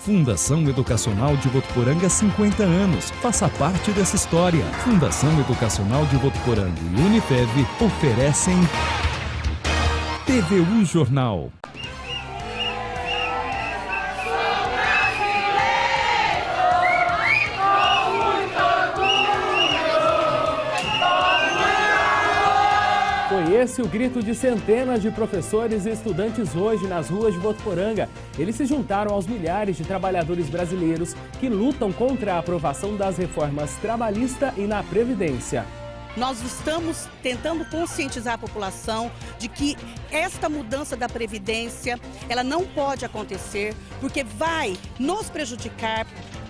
Fundação Educacional de Votuporanga, 50 anos. Faça parte dessa história. Fundação Educacional de Votuporanga e Unifev oferecem TVU Jornal. Foi esse o grito de centenas de professores e estudantes hoje nas ruas de Votuporanga. Eles se juntaram aos milhares de trabalhadores brasileiros que lutam contra a aprovação das reformas trabalhista e na Previdência. Nós estamos tentando conscientizar a população de que esta mudança da Previdência, ela não pode acontecer, porque vai nos prejudicar.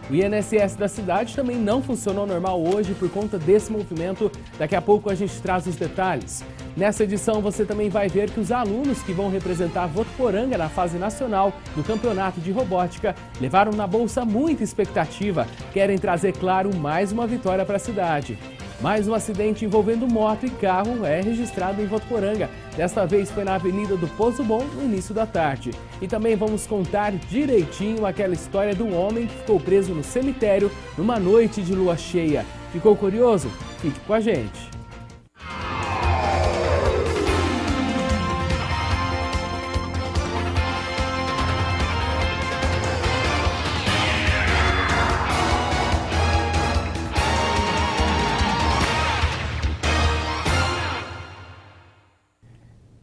O INSS da cidade também não funcionou normal hoje por conta desse movimento. Daqui a pouco a gente traz os detalhes. Nessa edição você também vai ver que os alunos que vão representar Votuporanga na fase nacional do campeonato de robótica levaram na bolsa muita expectativa. Querem trazer, claro, mais uma vitória para a cidade. Mais um acidente envolvendo moto e carro é registrado em Votuporanga. Desta vez foi na Avenida do Poço Bom, no início da tarde. E também vamos contar direitinho aquela história do homem que ficou preso no cemitério numa noite de lua cheia. Ficou curioso? Fique com a gente.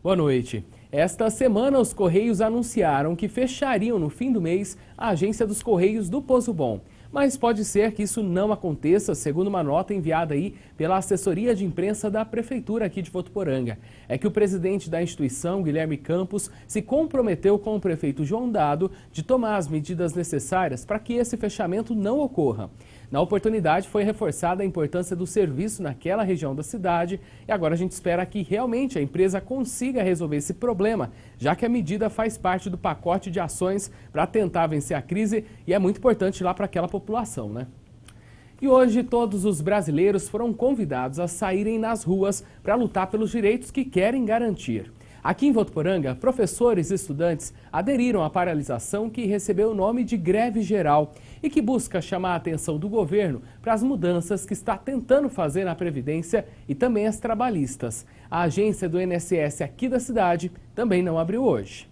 Boa noite. Esta semana, os Correios anunciaram que fechariam no fim do mês a agência dos Correios do Poço Bom. Mas pode ser que isso não aconteça, segundo uma nota enviada aí pela assessoria de imprensa da Prefeitura aqui de Votuporanga. É que o presidente da instituição, Guilherme Campos, se comprometeu com o prefeito João Dado de tomar as medidas necessárias para que esse fechamento não ocorra. Na oportunidade, foi reforçada a importância do serviço naquela região da cidade e agora a gente espera que realmente a empresa consiga resolver esse problema, já que a medida faz parte do pacote de ações para tentar vencer a crise e é muito importante lá para aquela população, né? E hoje todos os brasileiros foram convidados a saírem nas ruas para lutar pelos direitos que querem garantir. Aqui em Votuporanga, professores e estudantes aderiram à paralisação que recebeu o nome de greve geral e que busca chamar a atenção do governo para as mudanças que está tentando fazer na Previdência e também as trabalhistas. A agência do INSS aqui da cidade também não abriu hoje.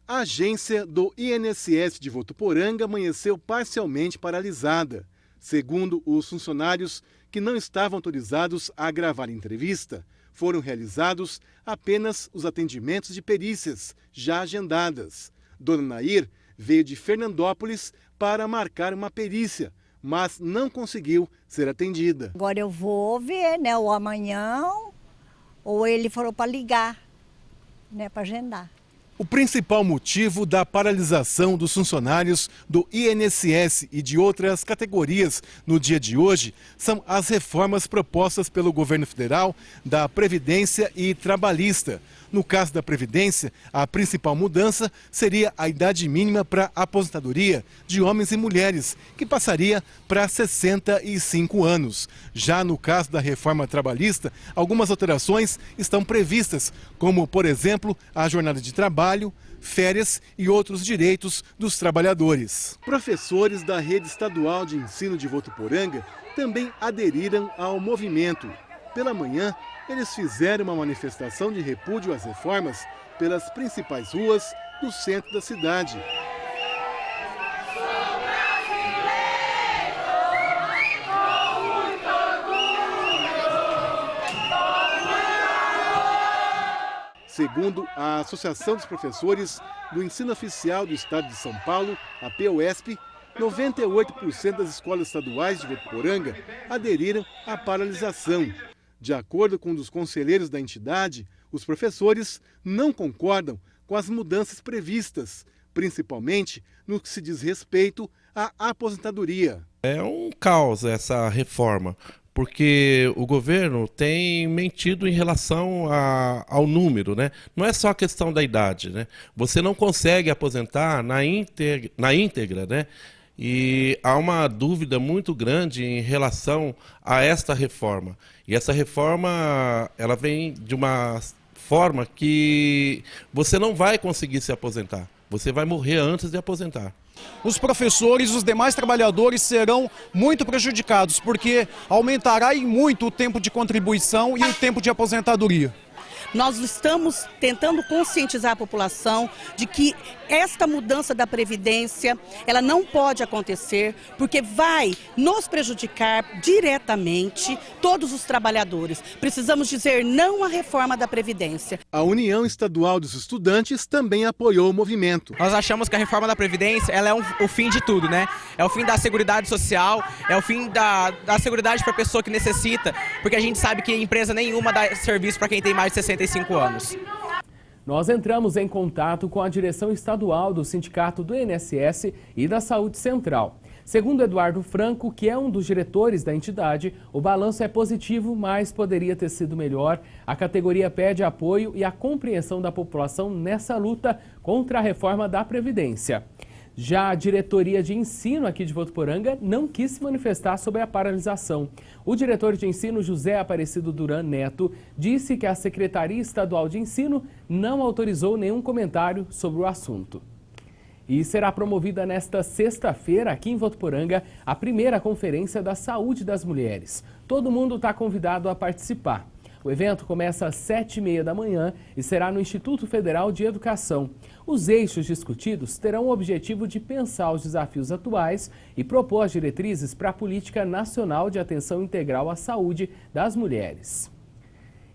A agência do INSS de Votuporanga amanheceu parcialmente paralisada. Segundo os funcionários que não estavam autorizados a gravar entrevista, foram realizados apenas os atendimentos de perícias já agendadas. Dona Nair veio de Fernandópolis para marcar uma perícia, mas não conseguiu ser atendida. Agora eu vou ver, né, ou amanhã, ou ele falou para ligar, né, para agendar. O principal motivo da paralisação dos funcionários do INSS e de outras categorias no dia de hoje são as reformas propostas pelo governo federal da Previdência e Trabalhista. No caso da Previdência, a principal mudança seria a idade mínima para aposentadoria de homens e mulheres, que passaria para 65 anos. Já no caso da reforma trabalhista, algumas alterações estão previstas, como, por exemplo, a jornada de trabalho, férias e outros direitos dos trabalhadores. Professores da Rede Estadual de Ensino de Votuporanga também aderiram ao movimento. Pela manhã, eles fizeram uma manifestação de repúdio às reformas pelas principais ruas do centro da cidade. Segundo a Associação dos Professores do Ensino Oficial do Estado de São Paulo, a POSP, 98% das escolas estaduais de Votuporanga aderiram à paralisação. De acordo com um dos conselheiros da entidade, os professores não concordam com as mudanças previstas, principalmente no que se diz respeito à aposentadoria. É um caos essa reforma, porque o governo tem mentido em relação ao número, né? Não é só a questão da idade, né? Você não consegue aposentar na íntegra, né? E há uma dúvida muito grande em relação a esta reforma. E essa reforma, ela vem de uma forma que você não vai conseguir se aposentar. Você vai morrer antes de aposentar. Os professores e os demais trabalhadores serão muito prejudicados, porque aumentará em muito o tempo de contribuição e o tempo de aposentadoria. Nós estamos tentando conscientizar a população de que esta mudança da Previdência, ela não pode acontecer, porque vai nos prejudicar diretamente todos os trabalhadores. Precisamos dizer não à reforma da Previdência. A União Estadual dos Estudantes também apoiou o movimento. Nós achamos que a reforma da Previdência ela é o fim de tudo, né? É o fim da Seguridade Social, é o fim da Seguridade para a pessoa que necessita, porque a gente sabe que empresa nenhuma dá serviço para quem tem mais de 65 anos. Nós entramos em contato com a direção estadual do Sindicato do INSS e da Saúde Central. Segundo Eduardo Franco, que é um dos diretores da entidade, o balanço é positivo, mas poderia ter sido melhor. A categoria pede apoio e a compreensão da população nessa luta contra a reforma da Previdência. Já a diretoria de ensino aqui de Votuporanga não quis se manifestar sobre a paralisação. O diretor de ensino, José Aparecido Duran Neto, disse que a Secretaria Estadual de Ensino não autorizou nenhum comentário sobre o assunto. E será promovida nesta sexta-feira, aqui em Votuporanga, a primeira Conferência da Saúde das Mulheres. Todo mundo está convidado a participar. O evento começa às 7h30 da manhã e será no Instituto Federal de Educação. Os eixos discutidos terão o objetivo de pensar os desafios atuais e propor as diretrizes para a Política Nacional de Atenção Integral à Saúde das Mulheres.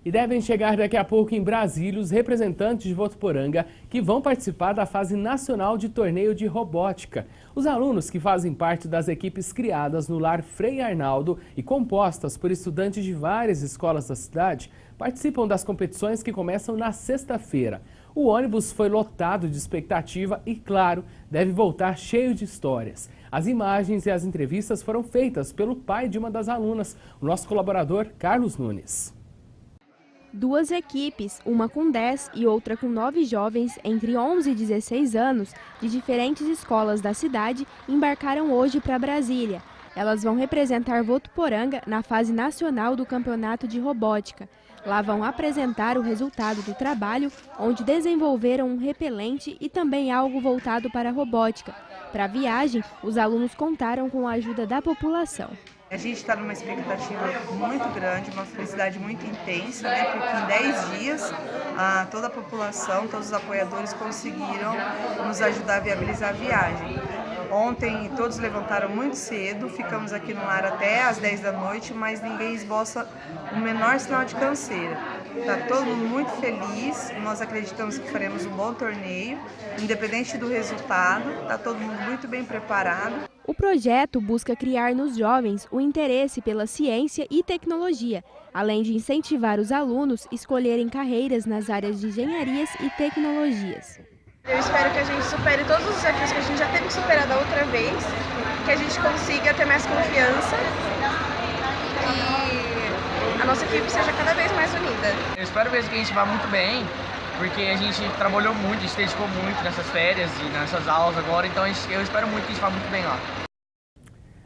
E devem chegar daqui a pouco em Brasília os representantes de Votuporanga que vão participar da fase nacional de torneio de robótica. Os alunos que fazem parte das equipes criadas no Lar Frei Arnaldo e compostas por estudantes de várias escolas da cidade participam das competições que começam na sexta-feira. O ônibus foi lotado de expectativa e, claro, deve voltar cheio de histórias. As imagens e as entrevistas foram feitas pelo pai de uma das alunas, o nosso colaborador Carlos Nunes. Duas equipes, uma com 10 e outra com 9 jovens entre 11 e 16 anos, de diferentes escolas da cidade, embarcaram hoje para Brasília. Elas vão representar Votuporanga na fase nacional do Campeonato de Robótica. Lá vão apresentar o resultado do trabalho, onde desenvolveram um repelente e também algo voltado para a robótica. Para a viagem, os alunos contaram com a ajuda da população. A gente está numa expectativa muito grande, uma felicidade muito intensa, né? Porque em 10 dias toda a população, todos os apoiadores conseguiram nos ajudar a viabilizar a viagem. Ontem todos levantaram muito cedo, ficamos aqui no lar até às 10 da noite, mas ninguém esboça o menor sinal de canseira. Está todo mundo muito feliz, nós acreditamos que faremos um bom torneio, independente do resultado, está todo mundo muito bem preparado. O projeto busca criar nos jovens o interesse pela ciência e tecnologia, além de incentivar os alunos a escolherem carreiras nas áreas de engenharias e tecnologias. Eu espero que a gente supere todos os desafios que a gente já teve que superar da outra vez, que a gente consiga ter mais confiança e a nossa equipe seja cada vez mais unida. Eu espero mesmo que a gente vá muito bem, porque a gente trabalhou muito, a gente se dedicou muito nessas férias e nessas aulas agora, então eu espero muito que a gente vá muito bem lá.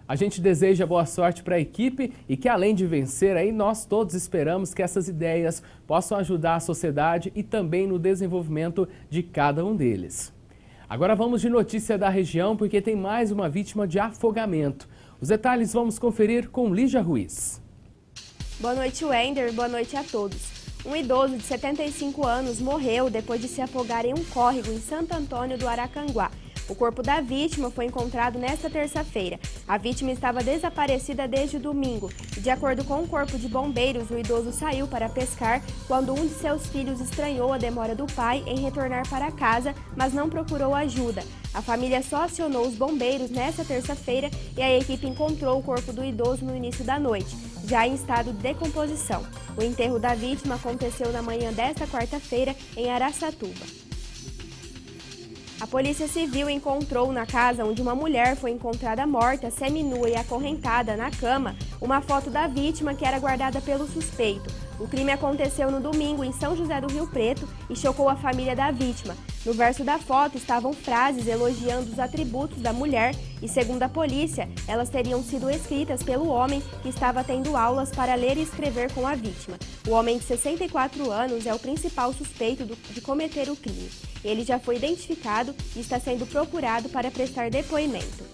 A gente deseja boa sorte para a equipe e que, além de vencer, aí nós todos esperamos que essas ideias possam ajudar a sociedade e também no desenvolvimento de cada um deles. Agora vamos de notícia da região, porque tem mais uma vítima de afogamento. Os detalhes vamos conferir com Lígia Ruiz. Boa noite, Wender. Boa noite a todos. Um idoso de 75 anos morreu depois de se afogar em um córrego em Santo Antônio do Aracanguá. O corpo da vítima foi encontrado nesta terça-feira. A vítima estava desaparecida desde o domingo. E, de acordo com o corpo de bombeiros, o idoso saiu para pescar quando um de seus filhos estranhou a demora do pai em retornar para casa, mas não procurou ajuda. A família só acionou os bombeiros nesta terça-feira e a equipe encontrou o corpo do idoso no início da noite, já em estado de decomposição. O enterro da vítima aconteceu na manhã desta quarta-feira em Araçatuba. A Polícia Civil encontrou na casa onde uma mulher foi encontrada morta, seminua e acorrentada na cama, uma foto da vítima que era guardada pelo suspeito. O crime aconteceu no domingo em São José do Rio Preto e chocou a família da vítima. No verso da foto estavam frases elogiando os atributos da mulher e, segundo a polícia, elas teriam sido escritas pelo homem que estava tendo aulas para ler e escrever com a vítima. O homem de 64 anos é o principal suspeito de cometer o crime. Ele já foi identificado e está sendo procurado para prestar depoimento.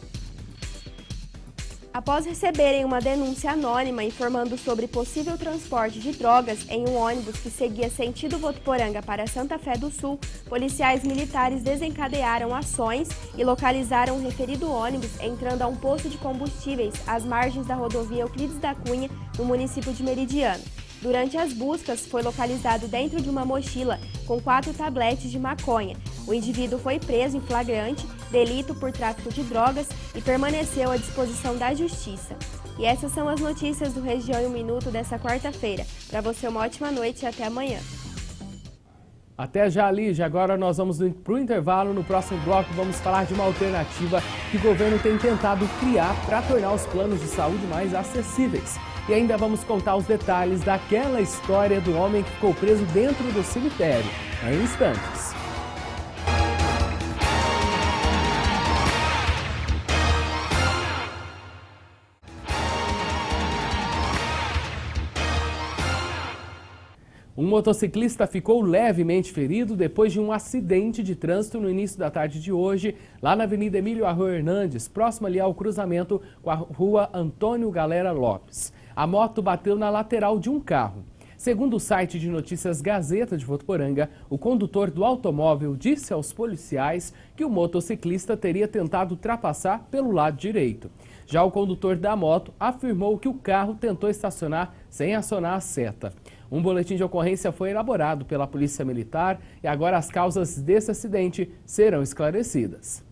Após receberem uma denúncia anônima informando sobre possível transporte de drogas em um ônibus que seguia sentido Votuporanga para Santa Fé do Sul, policiais militares desencadearam ações e localizaram o referido ônibus entrando a um posto de combustíveis às margens da rodovia Euclides da Cunha, no município de Meridiano. Durante as buscas, foi localizado dentro de uma mochila com 4 tabletes de maconha. O indivíduo foi preso em flagrante, delito por tráfico de drogas e permaneceu à disposição da Justiça. E essas são as notícias do Região em 1 Minuto dessa quarta-feira. Para você, uma ótima noite e até amanhã. Até já, Lígia. Agora nós vamos para o intervalo. No próximo bloco vamos falar de uma alternativa que o governo tem tentado criar para tornar os planos de saúde mais acessíveis. E ainda vamos contar os detalhes daquela história do homem que ficou preso dentro do cemitério. Em instantes. Um motociclista ficou levemente ferido depois de um acidente de trânsito no início da tarde de hoje, lá na Avenida Emílio Arroio Hernandes, próximo ali ao cruzamento com a Rua Antônio Galera Lopes. A moto bateu na lateral de um carro. Segundo o site de notícias Gazeta de Votuporanga, o condutor do automóvel disse aos policiais que o motociclista teria tentado ultrapassar pelo lado direito. Já o condutor da moto afirmou que o carro tentou estacionar sem acionar a seta. Um boletim de ocorrência foi elaborado pela Polícia Militar e agora as causas desse acidente serão esclarecidas.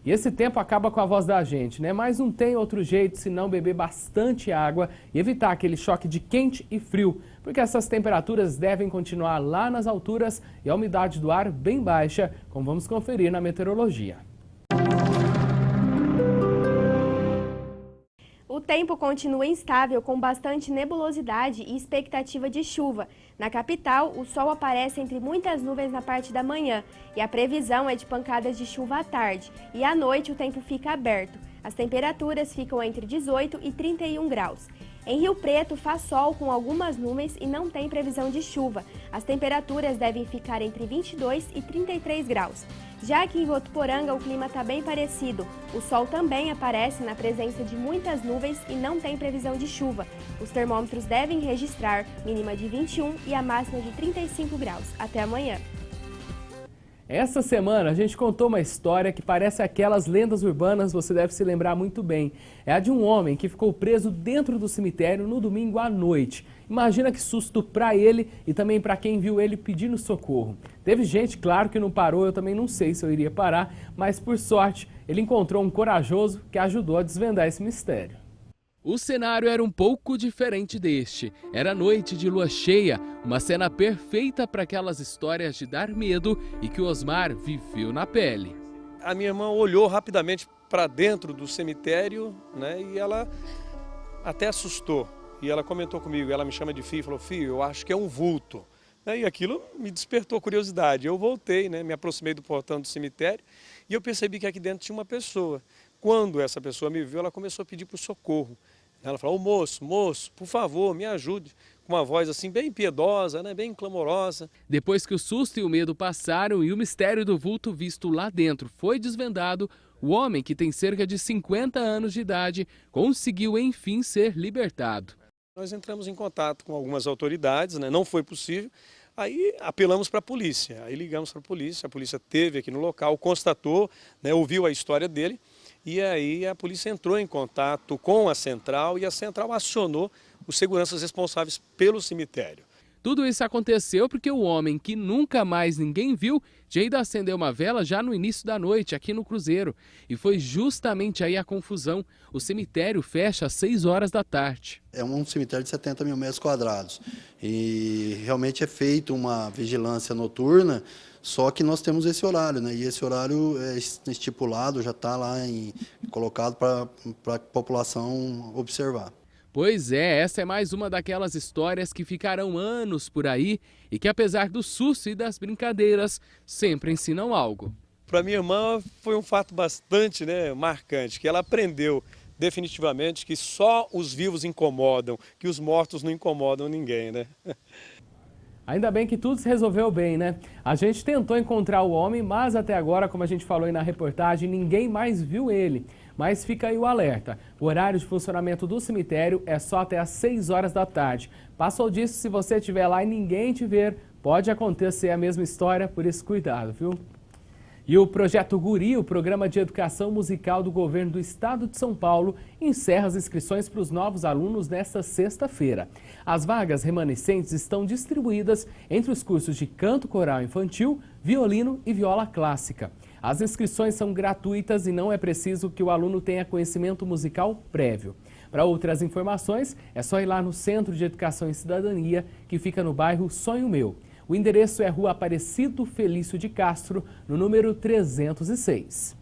E esse tempo acaba com a voz da gente, né? Mas não tem outro jeito senão beber bastante água e evitar aquele choque de quente e frio, porque essas temperaturas devem continuar lá nas alturas e a umidade do ar bem baixa, como vamos conferir na meteorologia. O tempo continua instável, com bastante nebulosidade e expectativa de chuva. Na capital, o sol aparece entre muitas nuvens na parte da manhã e a previsão é de pancadas de chuva à tarde. E à noite o tempo fica aberto. As temperaturas ficam entre 18 e 31 graus. Em Rio Preto faz sol com algumas nuvens e não tem previsão de chuva. As temperaturas devem ficar entre 22 e 33 graus. Já aqui em Votuporanga o clima está bem parecido. O sol também aparece na presença de muitas nuvens e não tem previsão de chuva. Os termômetros devem registrar mínima de 21 e a máxima de 35 graus. Até amanhã. Essa semana a gente contou uma história que parece aquelas lendas urbanas, você deve se lembrar muito bem. É a de um homem que ficou preso dentro do cemitério no domingo à noite. Imagina que susto para ele e também para quem viu ele pedindo socorro. Teve gente, claro, que não parou, eu também não sei se eu iria parar, mas por sorte ele encontrou um corajoso que ajudou a desvendar esse mistério. O cenário era um pouco diferente deste. Era noite de lua cheia, uma cena perfeita para aquelas histórias de dar medo e que o Osmar viveu na pele. A minha irmã olhou rapidamente para dentro do cemitério, né, e ela até assustou. E ela comentou comigo, ela me chama de filho, falou: filho, eu acho que é um vulto. E aquilo me despertou curiosidade. Eu voltei, né, me aproximei do portão do cemitério e eu percebi que aqui dentro tinha uma pessoa. Quando essa pessoa me viu, ela começou a pedir por socorro. Ela falou: moço, por favor, me ajude. Com uma voz assim bem piedosa, né, bem clamorosa. Depois que o susto e o medo passaram e o mistério do vulto visto lá dentro foi desvendado, o homem, que tem cerca de 50 anos de idade, conseguiu enfim ser libertado. Nós entramos em contato com algumas autoridades, né, não foi possível. Aí apelamos para a polícia, aí ligamos para a polícia esteve aqui no local, constatou, né, ouviu a história dele. E aí a polícia entrou em contato com a central e a central acionou os seguranças responsáveis pelo cemitério. Tudo isso aconteceu porque o homem, que nunca mais ninguém viu, já ainda acendeu uma vela já no início da noite aqui no Cruzeiro. E foi justamente aí a confusão. O cemitério fecha às 6 horas da tarde. É um cemitério de 70 mil metros quadrados e realmente é feita uma vigilância noturna, só que nós temos esse horário, né? E esse horário é estipulado, já está lá colocado para a população observar. Pois é, essa é mais uma daquelas histórias que ficarão anos por aí e que, apesar do susto e das brincadeiras, sempre ensinam algo. Para minha irmã foi um fato bastante, né, marcante, que ela aprendeu definitivamente que só os vivos incomodam, que os mortos não incomodam ninguém, né? Ainda bem que tudo se resolveu bem, né? A gente tentou encontrar o homem, mas até agora, como a gente falou aí na reportagem, ninguém mais viu ele. Mas fica aí o alerta. O horário de funcionamento do cemitério é só até às 6 horas da tarde. Passou disso, se você estiver lá e ninguém te ver, pode acontecer a mesma história, por isso cuidado, viu? E o Projeto Guri, o Programa de Educação Musical do Governo do Estado de São Paulo, encerra as inscrições para os novos alunos nesta sexta-feira. As vagas remanescentes estão distribuídas entre os cursos de canto coral infantil, violino e viola clássica. As inscrições são gratuitas e não é preciso que o aluno tenha conhecimento musical prévio. Para outras informações, é só ir lá no Centro de Educação e Cidadania, que fica no bairro Sonho Meu. O endereço é Rua Aparecido Felício de Castro, no número 306.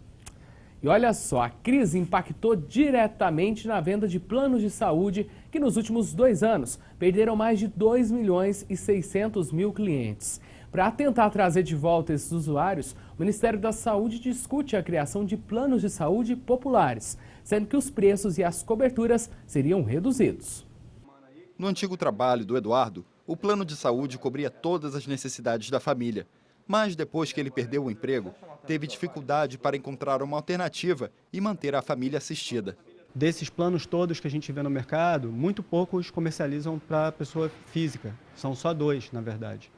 E olha só, a crise impactou diretamente na venda de planos de saúde, que nos últimos 2 anos perderam mais de 2.600.000 clientes. Para tentar trazer de volta esses usuários, o Ministério da Saúde discute a criação de planos de saúde populares, sendo que os preços e as coberturas seriam reduzidos. No antigo trabalho do Eduardo, o plano de saúde cobria todas as necessidades da família. Mas depois que ele perdeu o emprego, teve dificuldade para encontrar uma alternativa e manter a família assistida. Desses planos todos que a gente vê no mercado, muito poucos comercializam para a pessoa física. São só 2, na verdade.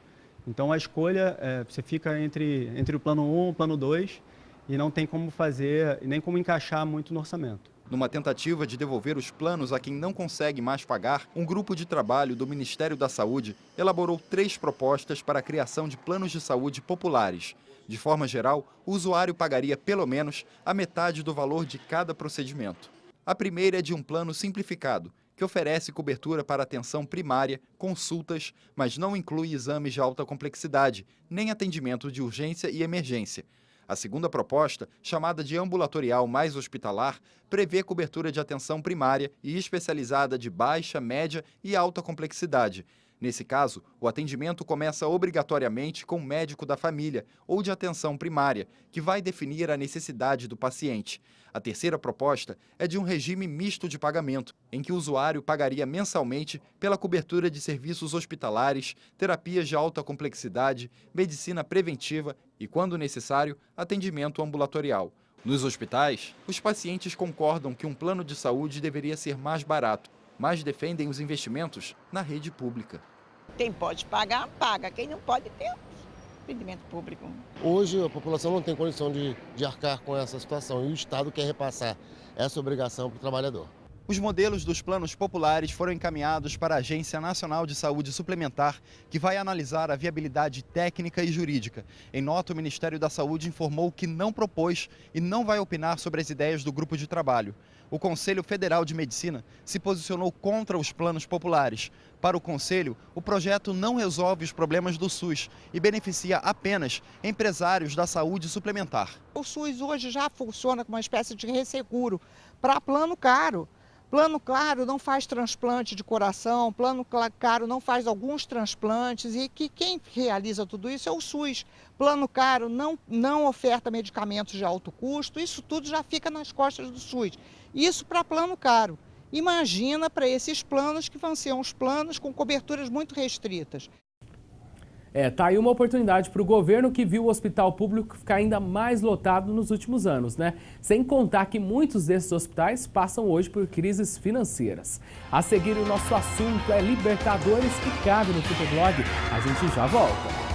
Então a escolha, você fica entre o plano 1 e o plano 2 e não tem como fazer, nem como encaixar muito no orçamento. Numa tentativa de devolver os planos a quem não consegue mais pagar, um grupo de trabalho do Ministério da Saúde elaborou 3 propostas para a criação de planos de saúde populares. De forma geral, o usuário pagaria pelo menos a metade do valor de cada procedimento. A primeira é de um plano simplificado, que oferece cobertura para atenção primária, consultas, mas não inclui exames de alta complexidade, nem atendimento de urgência e emergência. A segunda proposta, chamada de ambulatorial mais hospitalar, prevê cobertura de atenção primária e especializada de baixa, média e alta complexidade. Nesse caso, o atendimento começa obrigatoriamente com o médico da família ou de atenção primária, que vai definir a necessidade do paciente. A terceira proposta é de um regime misto de pagamento, em que o usuário pagaria mensalmente pela cobertura de serviços hospitalares, terapias de alta complexidade, medicina preventiva e, quando necessário, atendimento ambulatorial. Nos hospitais, os pacientes concordam que um plano de saúde deveria ser mais barato, mas defendem os investimentos na rede pública. Quem pode pagar, paga. Quem não pode, tem atendimento público. Hoje a população não tem condição de arcar com essa situação e o Estado quer repassar essa obrigação para o trabalhador. Os modelos dos planos populares foram encaminhados para a Agência Nacional de Saúde Suplementar, que vai analisar a viabilidade técnica e jurídica. Em nota, o Ministério da Saúde informou que não propôs e não vai opinar sobre as ideias do grupo de trabalho. O Conselho Federal de Medicina se posicionou contra os planos populares. Para o Conselho, o projeto não resolve os problemas do SUS e beneficia apenas empresários da saúde suplementar. O SUS hoje já funciona como uma espécie de resseguro para plano caro. Plano caro não faz transplante de coração, plano caro não faz alguns transplantes e que quem realiza tudo isso é o SUS. Plano caro não oferta medicamentos de alto custo, isso tudo já fica nas costas do SUS. Isso para plano caro. Imagina para esses planos que vão ser uns planos com coberturas muito restritas. Tá aí uma oportunidade para o governo que viu o hospital público ficar ainda mais lotado nos últimos anos, né? Sem contar que muitos desses hospitais passam hoje por crises financeiras. A seguir, o nosso assunto é Libertadores, que cabe no Futeblog. A gente já volta.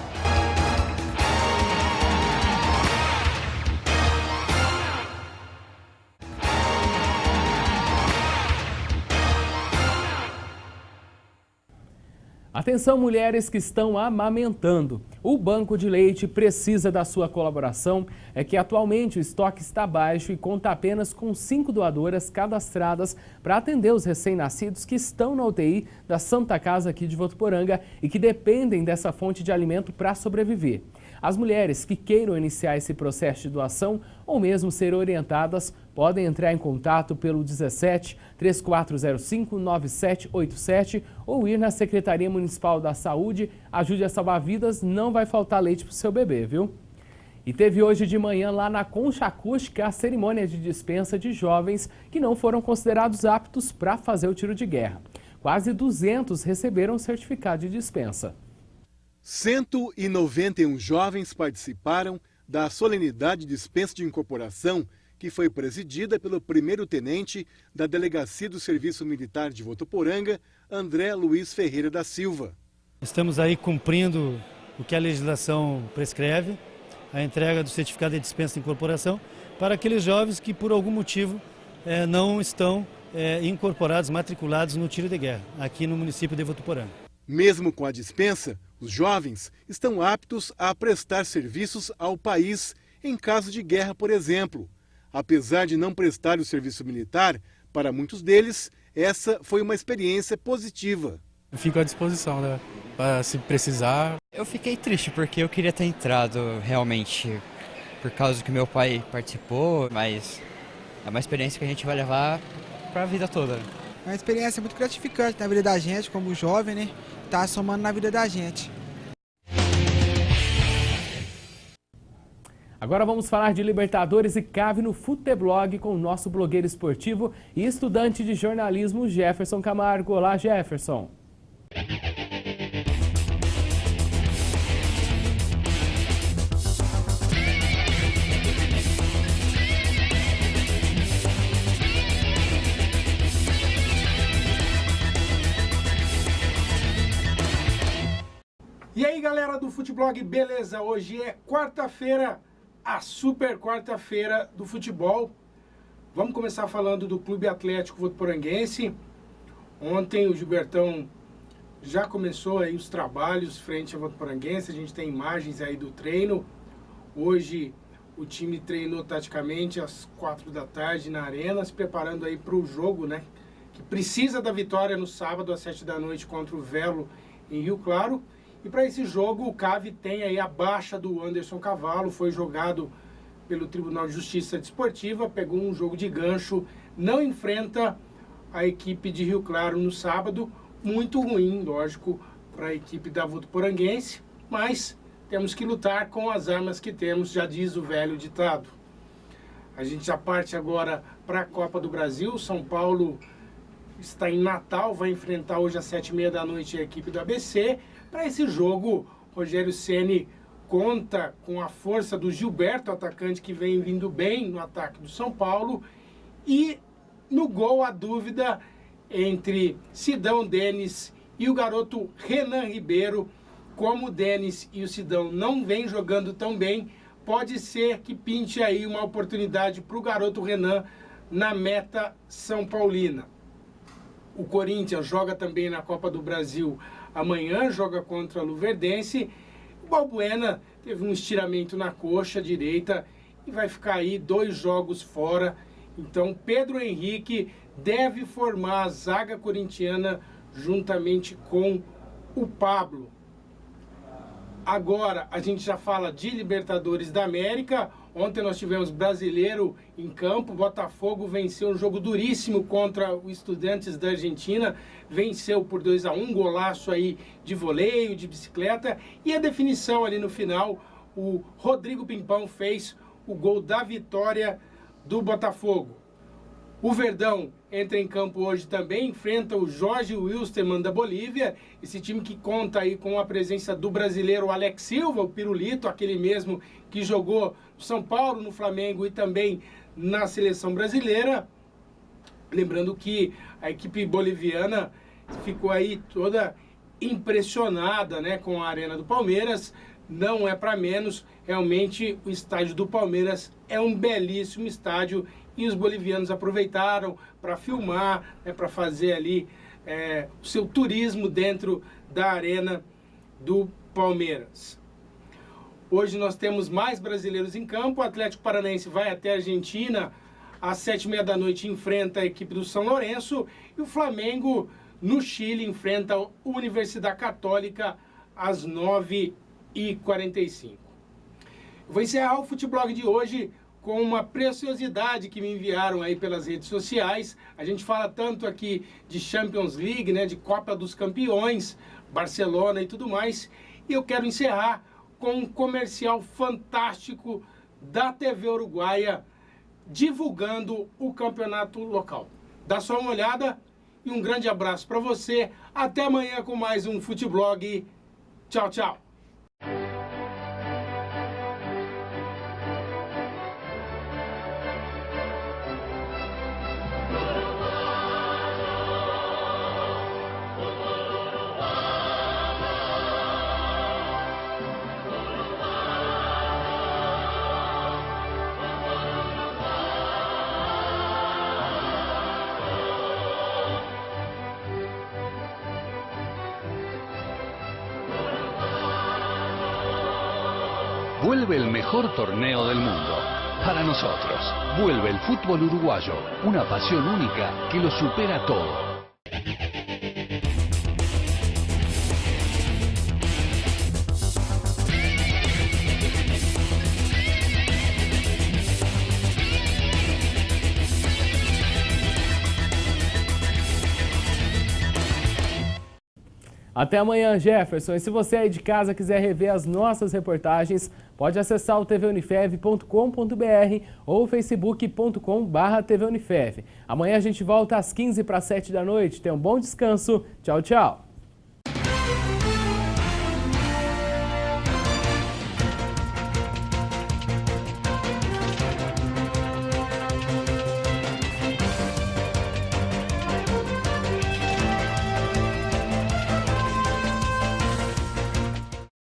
Atenção, mulheres que estão amamentando. O Banco de Leite precisa da sua colaboração. É que atualmente o estoque está baixo e conta apenas com 5 doadoras cadastradas para atender os recém-nascidos que estão na UTI da Santa Casa aqui de Votuporanga e que dependem dessa fonte de alimento para sobreviver. As mulheres que queiram iniciar esse processo de doação ou mesmo ser orientadas podem entrar em contato pelo 17 3405 9787 ou ir na Secretaria Municipal da Saúde. Ajude a salvar vidas, não vai faltar leite para o seu bebê, viu? E teve hoje de manhã lá na Concha Acústica a cerimônia de dispensa de jovens que não foram considerados aptos para fazer o tiro de guerra. Quase 200 receberam o certificado de dispensa. 191 jovens participaram da solenidade de dispensa de incorporação que foi presidida pelo primeiro-tenente da Delegacia do Serviço Militar de Votuporanga, André Luiz Ferreira da Silva. Estamos aí cumprindo o que a legislação prescreve, a entrega do certificado de dispensa de incorporação para aqueles jovens que por algum motivo não estão incorporados, matriculados no tiro de guerra, aqui no município de Votuporanga. Mesmo com a dispensa, os jovens estão aptos a prestar serviços ao país em caso de guerra, por exemplo. Apesar de não prestar o serviço militar, para muitos deles, essa foi uma experiência positiva. Eu fico à disposição, né? Para se precisar. Eu fiquei triste porque eu queria ter entrado realmente por causa que meu pai participou, mas é uma experiência que a gente vai levar para a vida toda. É uma experiência muito gratificante na vida da gente, como jovem, né? Tá somando na vida da gente. Agora vamos falar de Libertadores e Cave no Futeblog com o nosso blogueiro esportivo e estudante de jornalismo Jefferson Camargo. Olá, Jefferson. E aí, galera do Futeblog, beleza? Hoje é quarta-feira, a super quarta-feira do futebol. Vamos começar falando do Clube Atlético Votuporanguense. Ontem o Gilbertão já começou aí os trabalhos frente ao Votuporanguense. A gente tem imagens aí do treino. Hoje o time treinou taticamente às 4 da tarde na arena, se preparando aí para o jogo, né? Que precisa da vitória no sábado às 7 da noite contra o Velo em Rio Claro. E para esse jogo, o CAV tem aí a baixa do Anderson Cavalo, foi jogado pelo Tribunal de Justiça Desportiva, pegou um jogo de gancho, não enfrenta a equipe de Rio Claro no sábado, muito ruim, lógico, para a equipe da Votuporanguense, mas temos que lutar com as armas que temos, já diz o velho ditado. A gente já parte agora para a Copa do Brasil. São Paulo está em Natal, vai enfrentar hoje às 7h30 da noite a equipe do ABC. Para esse jogo, Rogério Ceni conta com a força do Gilberto, atacante que vem vindo bem no ataque do São Paulo. E no gol, a dúvida entre Sidão Denis e o garoto Renan Ribeiro. Como o Denis e o Sidão não vêm jogando tão bem, pode ser que pinte aí uma oportunidade para o garoto Renan na meta São Paulina. O Corinthians joga também na Copa do Brasil amanhã, joga contra a Luverdense. O Balbuena teve um estiramento na coxa direita e vai ficar aí 2 jogos fora. Então Pedro Henrique deve formar a zaga corintiana juntamente com o Pablo. Agora a gente já fala de Libertadores da América. Ontem nós tivemos brasileiro em campo. Botafogo venceu um jogo duríssimo contra o Estudiantes da Argentina. Venceu por 2-1, golaço aí de voleio, de bicicleta. E a definição ali no final, o Rodrigo Pimpão fez o gol da vitória do Botafogo. O Verdão entra em campo hoje também, enfrenta o Jorge Wilstermann da Bolívia, esse time que conta aí com a presença do brasileiro Alex Silva, o Pirulito, aquele mesmo que jogou no São Paulo, no Flamengo e também na seleção brasileira. Lembrando que a equipe boliviana ficou aí toda impressionada, né, com a Arena do Palmeiras. Não é para menos, realmente o estádio do Palmeiras é um belíssimo estádio e os bolivianos aproveitaram para filmar, né, para fazer ali o seu turismo dentro da Arena do Palmeiras. Hoje nós temos mais brasileiros em campo. O Atlético Paranaense vai até a Argentina às 7h30 da noite, enfrenta a equipe do São Lourenço, e o Flamengo no Chile enfrenta a Universidade Católica às 9h45. Vou encerrar o Futeblog de hoje com uma preciosidade que me enviaram aí pelas redes sociais. A gente fala tanto aqui de Champions League, né, de Copa dos Campeões, Barcelona e tudo mais. E eu quero encerrar com um comercial fantástico da TV Uruguaia divulgando o campeonato local. Dá só uma olhada e um grande abraço para você. Até amanhã com mais um Futeblog. Tchau, tchau. Vuelve el mejor torneo del mundo. Para nosotros, vuelve el fútbol uruguayo, una pasión única que lo supera todo. Até amanhã, Jefferson. E se você aí de casa quiser rever as nossas reportagens, pode acessar o tvunifev.com.br ou facebook.com/tvunifev. Amanhã a gente volta às 6:45 da noite. Tenha um bom descanso. Tchau, tchau.